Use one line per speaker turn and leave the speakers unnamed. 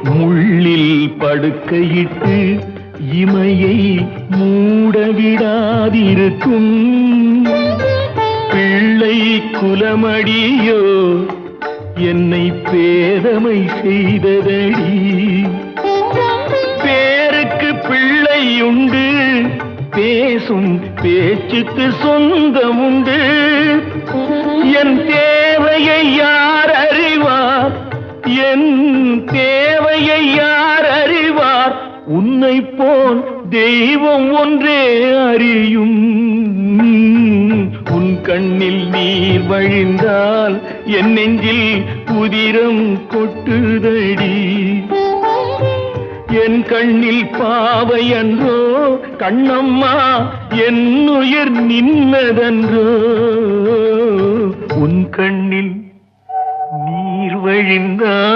முள்ளில் படுக்கையிட்டு இமையை மூடவிடாதிருக்கும் பிள்ளை குலமடியோ என்னை பேதமை செய்ததடி. பேருக்கு பிள்ளை உண்டு, பேசும் பேச்சுக்கு சொந்தம் உண்டு. என் தேவையை யார் அறிவார், என் தேவையை யார் அறிவார்? உன்னை போல் தெய்வம் ஒன்றே அறியும். உன் கண்ணில் நீர் வழிந்தால் என் நெஞ்சில் உதிரம் கொட்டுதடி. என் கண்ணில் பாவை அன்றோ கண்ணம்மா, என் உயிர் நின்னதன்றோ. உன் கண்ணில் நீர் வழிந்தால்